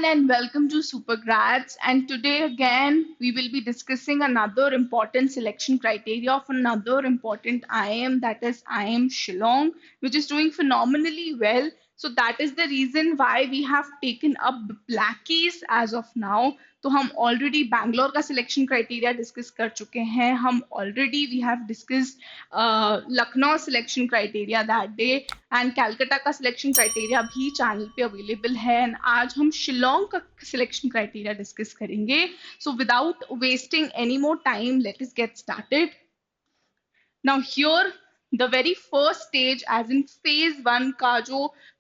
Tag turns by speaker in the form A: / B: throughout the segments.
A: and welcome to Supergrads. And today again, we will be discussing another important selection criteria of another important IIM, that is IIM Shillong, which is doing phenomenally well. So that is the reason why we have taken up Blackies as of now. तो हम already Bangalore का selection criteria discuss कर चुके हैं. हम already we have discussed Lucknow selection criteria that day and Calcutta का selection criteria भी channel पे अवेलेबल है. एंड आज हम शिलोंग का सिलेक्शन क्राइटेरिया डिस्कस करेंगे. So without wasting any more time, let us get started. Now here the very first stage as in phase 1 का जो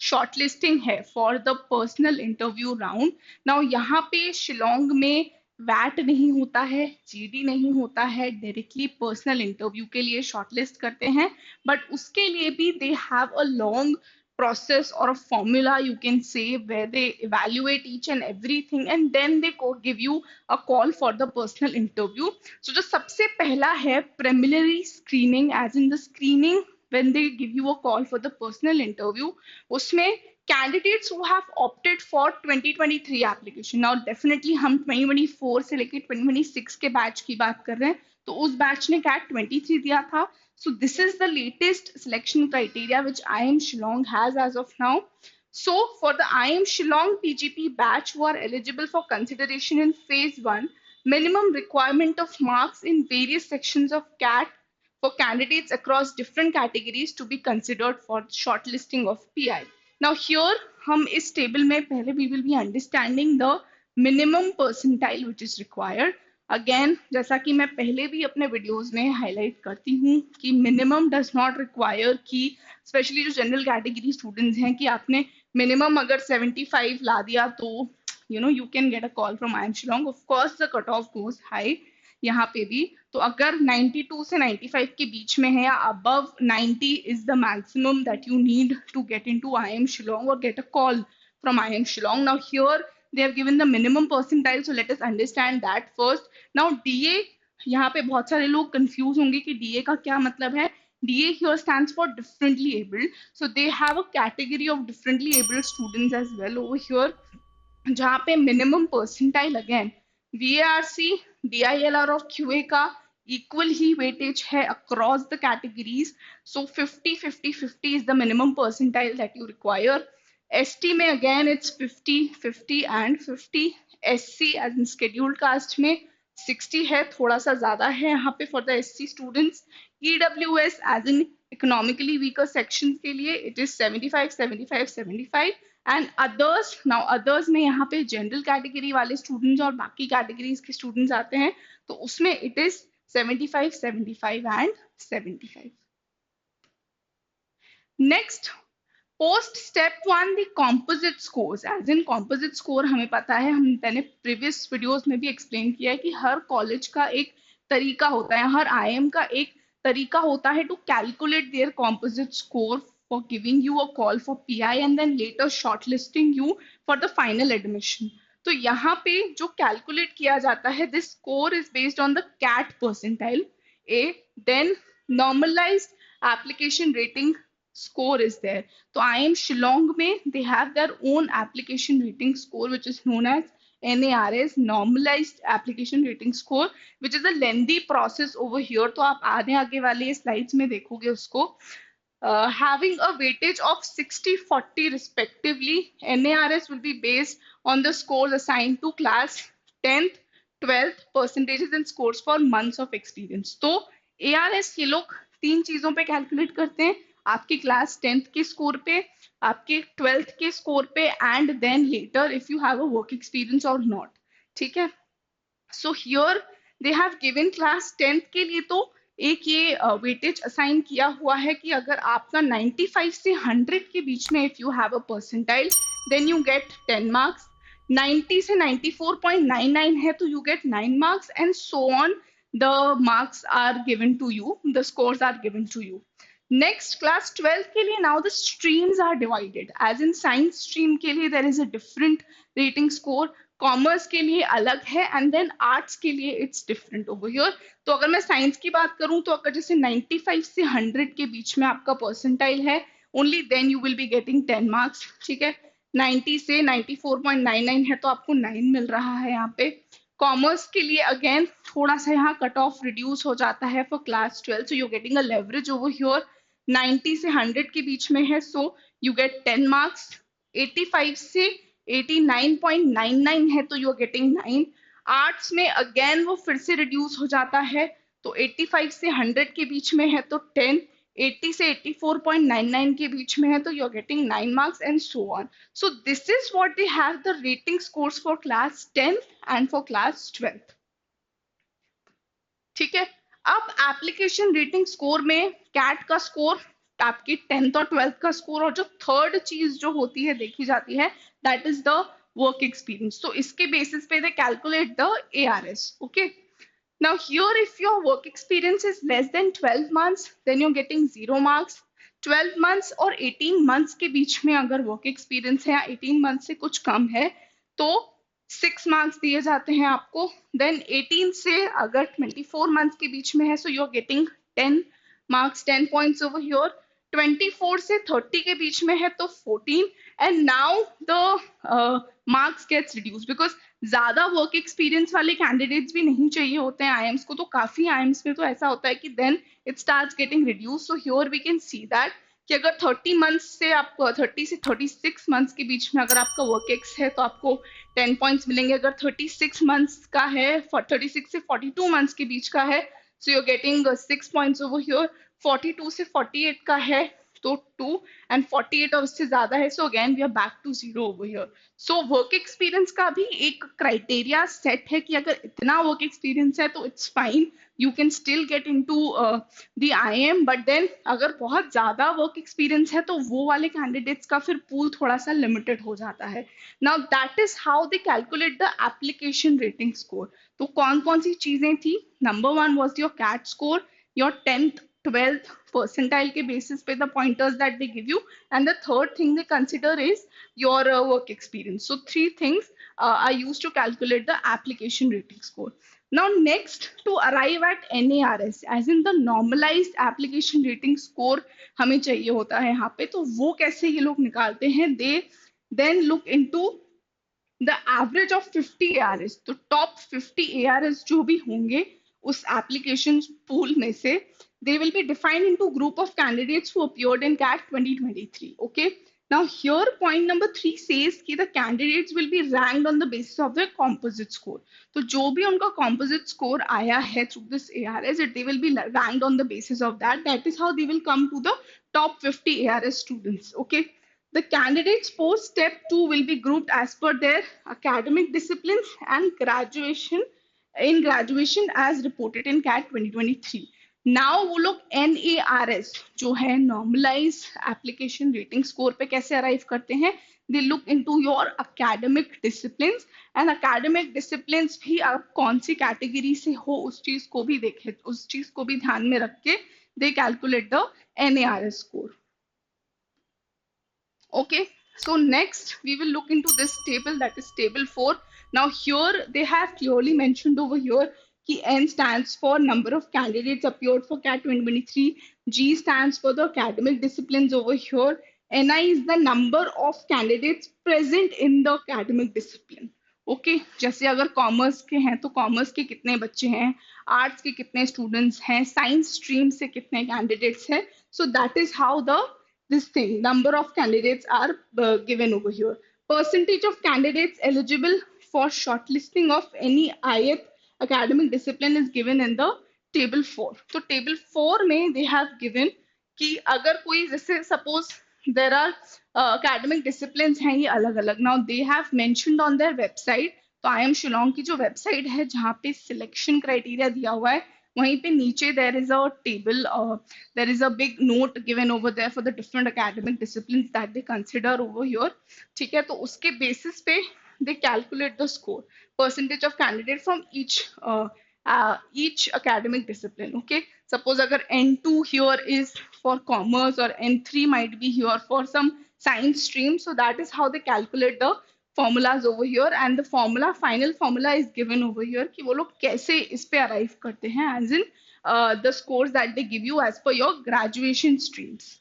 A: shortlisting है for the personal interview round. now यहाँ पे शिलोंग में वैट नहीं होता है, जीडी नहीं होता है, डायरेक्टली पर्सनल इंटरव्यू के लिए शॉर्टलिस्ट करते हैं. बट उसके लिए भी they have a long process or a formula, you can say, where they evaluate each and everything and then they give you a call for the personal interview. So जो सबसे पहला है preliminary screening, as in the screening when they give you a call for the personal interview, उसमें candidates who have opted for 2023 application. Now definitely हम 2024 से लेकर 2026 के batch की बात कर रहे हैं, तो उस बैच ने CAT 23 दिया था. So this is the latest selection criteria which IIM Shillong has as of now. So for the IIM Shillong PGP batch who are eligible for consideration in phase 1, minimum requirement of marks in various sections of CAT for candidates across different categories to be considered for shortlisting of PI. Now here हम इस table में पहले we will be understanding the minimum percentile which is required. Again जैसा कि मैं पहले भी अपने वीडियोस में हाईलाइट करती हूँ कि मिनिमम डज नॉट रिक्वायर कि स्पेशली जो जनरल कैटेगरी स्टूडेंट्स हैं कि आपने मिनिमम अगर 75 ला दिया तो you can get a call from IIM Shillong. Of course the cutoff goes high यहाँ पे भी. तो अगर 92 से 95 के बीच में है या above 90 is the maximum that you need to get into IIM Shillong or get a call from IIM Shillong. Now here they have given the minimum percentile, so let us understand that first. Now DA, यहाँ पे बहुत सारे लोग confuse होंगे कि DA का क्या मतलब है. DA here stands for differently abled, so they have a category of differently abled students as well over here, जहाँ पे minimum percentile again VARC, DILR और QA का equal ही weightage है across the categories. So 50-50-50 is the minimum percentile that you require. ST में again it's 50-50 and 50. SC as in scheduled caste में 60 है, थोड़ा सा ज्यादा है यहाँ पे for the SC students. EWS as in economically weaker sections के लिए it is 75-75-75 and others. Now others में यहाँ पे general category वाले students और बाकी categories के students आते हैं, तो उसमें it is 75-75 and 75. Next, post step 1 the composite scores. As in composite score हमें पता है, मैंने प्रीवियस वीडियोस में भी एक्सप्लेन किया है कि हर कॉलेज का एक तरीका होता है, हर आईएम का एक तरीका होता है to calculate their composite score for giving you a call for PI and then later shortlisting you for the final admission. तो यहाँ पे जो कैलकुलेट किया जाता है, this score is based on the CAT percentile a, then normalised application rating score is there. So IIM Shillong में they have their own application rating score which is known as NARS, normalized application rating score, which is a lengthy process over here. तो आप आगे वाले slides में देखोगे उसको. Having a weightage of 60-40 respectively, NARS will be based on the scores assigned to class 10th, 12th, percentages and scores for months of experience. तो ARS ये लोग तीन चीजों पे कैलकुलेट करते हैं, आपके क्लास 10th के स्कोर पे, आपके 12th के स्कोर पे and then later if you have a work experience और नॉट. ठीक है. So here they have given class 10th के लिए तो एक ये वेटेज असाइन किया हुआ है कि अगर आपका 95 से 100 के बीच में if you have a percentile then you get 10 marks. 90 से 94.99 है तो you get 9 marks and so on. the marks are given to you, the scores are given to you. Next, class 12 के लिए now the streams are divided. As in science stream के लिए there is a different rating score, commerce के लिए अलग है and then arts के लिए इट्स डिफरेंट ओवर हियर. तो अगर मैं साइंस की बात करूं तो अगर जैसे 95 से 100 के बीच में आपका परसेंटाइल है, only then you will be getting 10 marks. ठीक है. 90 से 94.99 है तो आपको 9 मिल रहा है यहाँ पे। कॉमर्स के लिए अगेन थोड़ा सा यहाँ कट ऑफ रिड्यूस हो जाता है for class 12, so you getting a leverage over here. 90 से 100 के बीच में है सो यू गेट 10 मार्क्स। 85 से 89.99 है तो यू आर गेटिंग 9। आर्ट्स में अगेन वो फिर से रिड्यूस हो जाता है, तो 85 से 100 के बीच में है तो 10, 80 से 84.99 के बीच में है तो you are getting 9 marks and so on. So this is what they have the rating scores for class 10 and for class 12. ठीक है। अब एप्लीकेशन रेटिंग स्कोर में कैट का स्कोर, आपकी 10th और 12th का स्कोर, और जो थर्ड चीज जो होती है देखी जाती है that is the work experience. तो इसके बेसिस पे दे calculate the ARS। Okay, now here if your work experience is less than 12 months then you're getting 0 marks। 12 months और 18 months के बीच में अगर वर्क एक्सपीरियंस है या 18 months से कुछ कम है तो 6 मार्क्स दिए जाते हैं आपको। देन 18 से अगर 24 मंथ्स के बीच में है so you are getting 10 marks, 10 points over here. 24 से 30 के बीच में है तो 14, and now the marks gets reduce because ज्यादा वर्क एक्सपीरियंस वाले कैंडिडेट्स भी नहीं चाहिए होते हैं आईएम्स को, तो काफी आईएम्स में तो ऐसा होता है कि then it starts getting reduce. So here we can see that कि अगर 30 मंथ्स से आपको 30 से 36 मंथ्स के बीच में अगर आपका वर्क एक्स है तो आपको 10 पॉइंट्स मिलेंगे। अगर 36 मंथ्स का है, 36 से 42 मंथ्स के बीच का है so you getting 6 points over here. 42 से 48 का है तो 2, एंड 48 और उससे ज्यादा है so again we are back to 0 over here. So work experience का भी एक क्राइटेरिया सेट है कि अगर इतना वर्क एक्सपीरियंस है तो it's fine, you can still get into the IIM, but then अगर बहुत ज्यादा वर्क एक्सपीरियंस है तो वो वाले कैंडिडेट्स का फिर पूल थोड़ा सा लिमिटेड हो जाता है। Now that is how they calculate the application rating score. तो कौन कौन सी चीजें थी? Number 1 was your CAT score, your 10th 12th percentile के basis पे the pointers that they give you, and the third thing they consider is your work experience. So three things are used to calculate the application rating score. Now next, to arrive at NARS as in the normalized application rating score हमें चाहिए होता है यहाँ पे, तो वो कैसे ये लोग निकालते हैं? They then look into the average of 50 ARS। तो टॉप 50 ARS जो भी होंगे उस एप्लीकेशन पूल में से they will be defined into group of candidates who appeared in CAT 2023. Okay, now here point number 3 says कि the candidates will be ranked on the basis of their composite score। तो जो भी उनका composite score आया है through this ARS, they will be ranked on the basis of that। That is how they will come to the top 50 ARS students। Okay, the candidates post step 2 will be grouped as per their academic disciplines and graduation as reported in CAT 2023। Now वो लोग NARS जो है normalise application rating score पे कैसे arrive करते हैं? They look into your academic disciplines, and academic disciplines भी आप कौन सी कैटेगरी से हो उस चीज को भी देखे, उस चीज को भी ध्यान में रख के दे calculate the NARS score। Okay, so next we will look into this table, that is table 4। Now here they have clearly mentioned over here कि N stands for number of candidates appeared for CAT 2023, G stands for the academic disciplines over here, NI is the number of candidates present in the academic discipline। Okay जैसे अगर commerce के हैं तो commerce के कितने बच्चे हैं, arts के कितने स्टूडेंट्स हैं, साइंस स्ट्रीम से कितने कैंडिडेट्स हैं, so that is how the this thing number of candidates are given over here। Percentage of candidates eligible for shortlisting of any ith academic discipline is given in the table 4। तो table 4 में they have given कि अगर कोई जैसे suppose there are academic disciplines हैं ये अलग अलग, now they have mentioned on their website। तो IIM शिलोंग की जो वेबसाइट है जहाँ पे सिलेक्शन क्राइटेरिया दिया हुआ है वहीं पे नीचे there is a table, there is a big note given over there for the different academic disciplines that they consider over here। ठीक है, तो उसके basis पे they calculate the score, percentage of candidate from each academic discipline। Okay, suppose अगर N2 here is for commerce or N3 might be here for some science stream, so that is how they calculate the formulas over here, and the formula, final formula is given over here कि वो लोग कैसे इस पे arrive करते हैं as in the scores that they give you as per your graduation streams।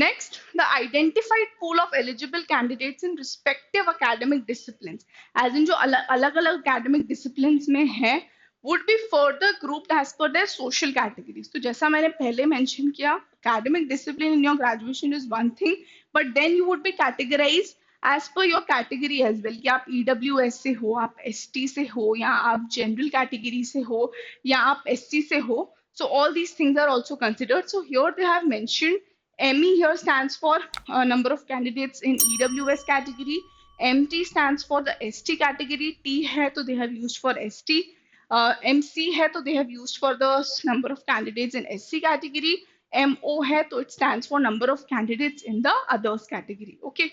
A: Next, the identified pool of eligible candidates in respective academic disciplines, as in जो अलग अलग academic disciplines में है, would be further grouped as per their social categories. तो जैसा मैंने पहले mention किया, academic discipline in your graduation is one thing, but then you would be categorized as per your category as well, कि आप EWS से हो, आप ST से हो, या आप general category से हो, या आप SC से हो. So all these things are also considered. So here they have mentioned ME here stands for number of candidates in EWS category. MT stands for the ST category. T hai to they have used for ST. MC hai to they have used for the number of candidates in SC category. MO hai to it stands for number of candidates in the others category. Okay.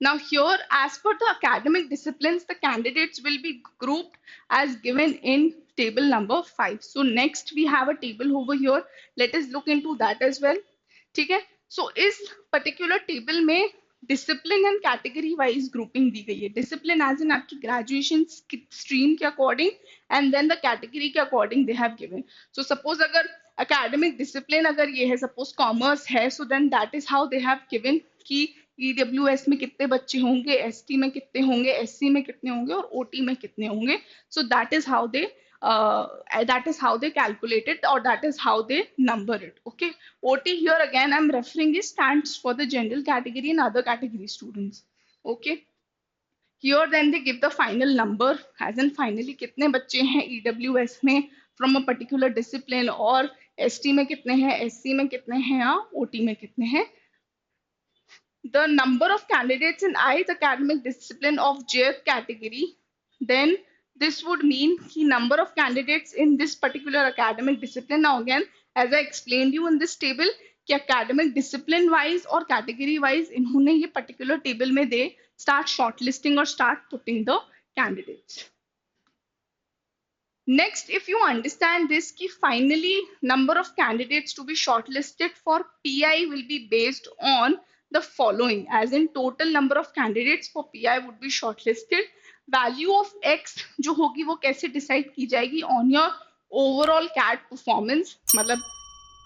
A: Now here, as per the academic disciplines, the candidates will be grouped as given in table number 5. So next we have a table over here. Let us look into that as well. ठीक है? So इस particular table में discipline and category wise grouping दी गई है. Discipline as in आपकी graduation stream के according and then the category के according they have given. So suppose अगर academic discipline अगर ये है, suppose commerce है, so then that is how they have given कि EWS में कितने बच्चे होंगे, ST में कितने होंगे, SC में कितने होंगे और OT में कितने होंगे. So that is how they calculate it, or that is how they number it. Okay. OT here again I'm referring is stands for the general category and other category students. Okay. Here then they give the final number, as in finally कितने बच्चे हैं EWS में from a particular discipline, और ST में कितने हैं, SC में कितने हैं, या OT में कितने हैं. The number of candidates in ICE academic discipline of JF category, then this would mean the number of candidates in this particular academic discipline. Now again, as I explained you in this table, कि academic discipline wise और category wise इन्होंने ये particular table में they start shortlisting or start putting the candidates. Next, if you understand this, कि finally number of candidates to be shortlisted for PI will be based on the following, as in total number of candidates for PI would be shortlisted. Value of X जो होगी वो कैसे decide की जाएगी, on your overall CAT performance, मतलब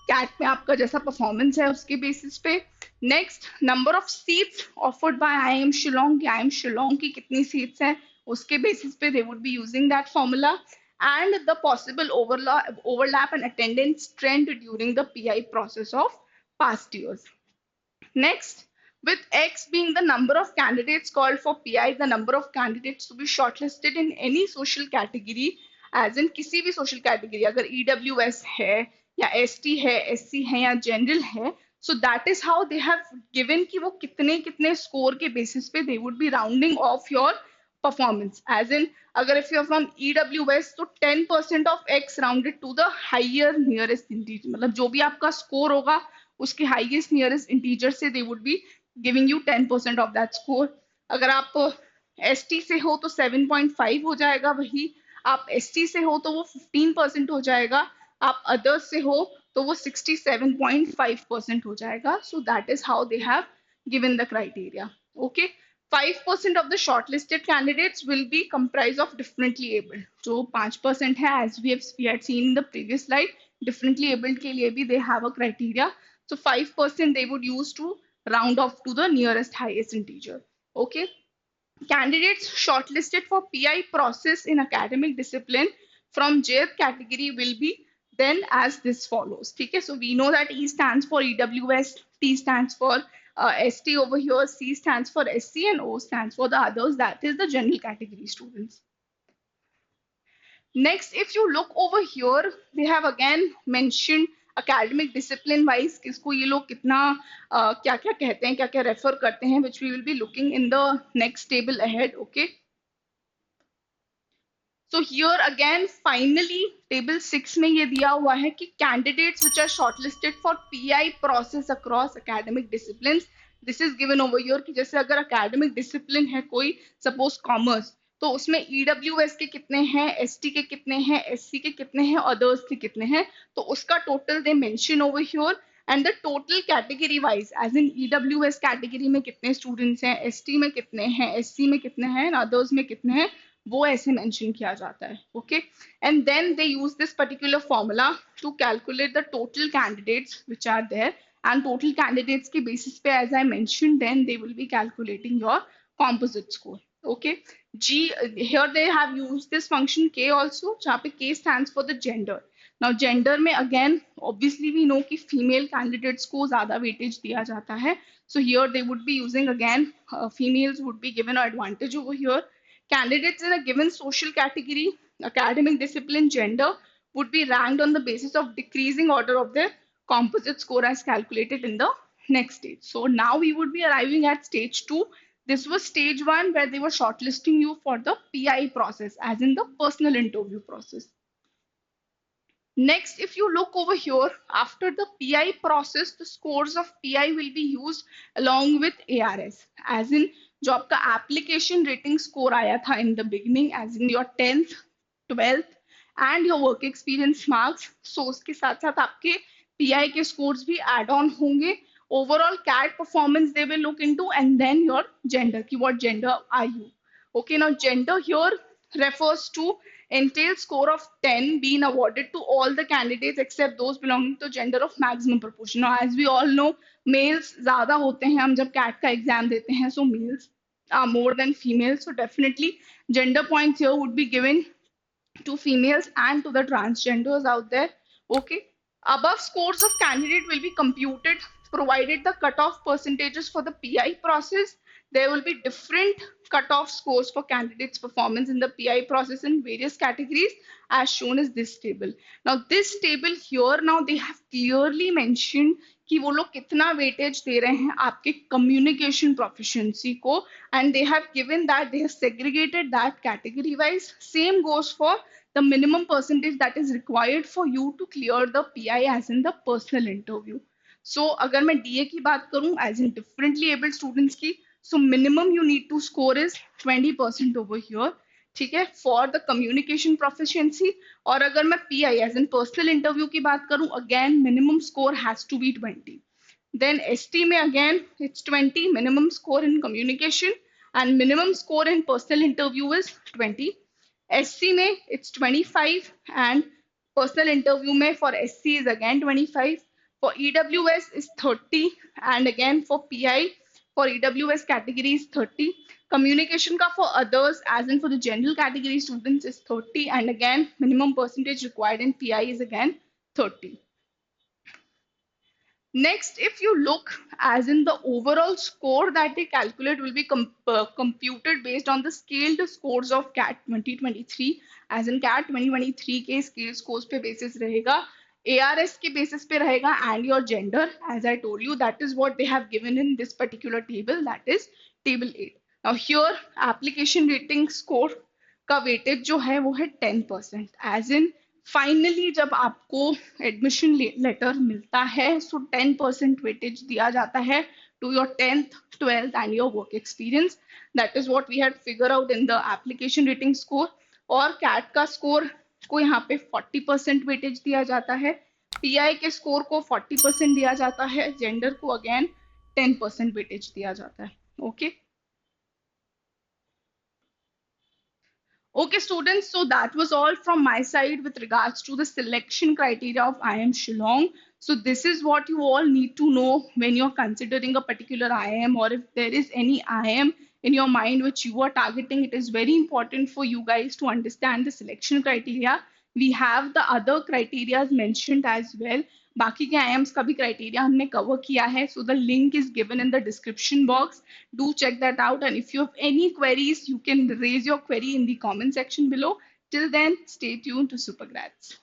A: CAT में आपका जैसा performance है उसके basis पे. Next, number of seats offered by IIM Shillong, कि IIM Shillong की कितनी seats हैं उसके basis पे they would be using that formula, and the possible overlap and attendance trend during the PI process of past years. Next, with X being the number of candidates called for PI, the number of candidates to be shortlisted in any social category, as in किसी भी social category, अगर EWS है या ST है, SC है या general है, so that is how they have given कि वो कितने कितने score के basis पे they would be rounding off your performance. As in, अगर if you are from EWS, तो 10% of X rounded to the higher nearest integer, मतलब जो भी आपका score होगा उसके highest nearest integer से they would be giving you 10% of that score. अगर आप ST से हो तो 7.5 हो जाएगा, वही आप SC से हो तो वो 15% हो जाएगा, आप others से हो तो वो 67.5% हो जाएगा. So that is how they have given the criteria. Okay. 5% of the shortlisted candidates will be comprised of differently abled. जो 5% है, as we had seen in the previous slide, differently abled के लिए भी they have a criteria. So 5% they would use to round off to the nearest highest integer. Okay. Candidates shortlisted for PI process in academic discipline from JF category will be then as this follows. Okay. So we know that E stands for EWS, T stands for ST over here, C stands for SC, and O stands for the others, that is the general category students. Next, if you look over here, they have again mentioned academic discipline wise किसको ये लोग कितना क्या क्या कहते हैं, क्या क्या रेफर करते हैं, which we will be looking in the next table ahead. Okay. So here again, finally, table 6 में ये दिया हुआ है कि candidates which are shortlisted for PI process across academic disciplines. This is given over here कि जैसे अगर academic discipline है कोई, suppose commerce, तो उसमें EWS के कितने हैं, ST के कितने हैं, SC के कितने हैं, others के कितने हैं, तो उसका total they mention over here, and the total category wise, as in EWS category में कितने students हैं, ST में कितने हैं, SC में कितने हैं, and others में कितने हैं, वो ऐसे मेंशन किया जाता है. Okay, and then they use this particular formula to calculate the total candidates which are there, and total candidates के बेसिस पे as I mention then they will be calculating your composite score. Okay, G, here they have used this function K also, जहाँ पे K stands for the gender. Now gender में again obviously we know कि female candidates को ज़्यादा weightage दिया जाता है. So here they would be using again females would be given an advantage over here. Candidates in a given social category, academic discipline, gender would be ranked on the basis of decreasing order of their composite score as calculated in the next stage. So now we would be arriving at stage 2. This was stage 1 where they were shortlisting you for the PI process, as in the personal interview process. Next, if you look over here, after the PI process, the scores of PI will be used along with ARS, as in जो आपका application rating score आया था in the beginning, as in your 10th, 12th and your work experience marks. So उसके साथ साथ आपके PI के scores भी add on होंगे. Overall CAT performance they will look into, and then your gender, कि what gender are you. Okay, now gender here refers to entails score of 10 being awarded to all the candidates except those belonging to gender of maximum proportion. Now, as we all know, males ज़्यादा होते हैं हम जब CAT का exam देते हैं, so males are more than females. So definitely gender points here would be given to females and to the transgenders out there. Okay. Above scores of candidate will be computed provided the cutoff percentages for the PI process. There will be different cutoff scores for candidates' performance in the PI process in various categories as shown as this table. Now this table here, now they have clearly mentioned कि वो लोग कितना weightage दे रहे हैं आपके communication proficiency को, and they have given that they have segregated that category wise. Same goes for the minimum percentage that is required for you to clear the PI as in the personal interview. So अगर मैं DA की बात करूं as in differently abled students की, so minimum you need to score is 20% over here. ठीक है, for the communication proficiency. और अगर मैं PI as in personal interview की बात करूं, again minimum score has to be 20. Then ST में again it's 20 minimum score in communication, and minimum score in personal interview is 20. SC में it's 25, and personal interview में for SC is again 25. For EWS is 30, and again for PI for EWS category is 30. Communication का for others as in for the general category students is 30, and again minimum percentage required in PI is again 30. Next, if you look as in the overall score that they calculate will be computed based on the scaled scores of CAT 2023, as in CAT 2023 के scale scores पे basis रहेगा, ARS के basis पे रहेगा, and your gender, as I told you, that is what they have given in this particular table, that is table 8. Now here application rating score का weightage जो है वो है 10%, as in फाइनली जब आपको एडमिशन लेटर मिलता है सो 10% weightage दिया जाता है to your 10th 12th and your work experience. That is what we had figure out in the application rating score. और कैट का स्कोर को यहाँ पे 40% वेटेज दिया जाता है, पीआई के स्कोर को 40% दिया जाता है, जेंडर को अगेन 10% वेटेज दिया जाता है. Okay Okay, students, so that was all from my side with regards to the selection criteria of IIM Shillong. So this is what you all need to know when you're considering a particular IIM, or if there is any IIM in your mind which you are targeting, it is very important for you guys to understand the selection criteria. We have the other criteria mentioned as well. बाकी के IIMs का भी criteria हमने cover किया है. So the link is given in the description box. Do check that out. And if you have any queries, you can raise your query in the comment section below. Till then, stay tuned to Supergrads.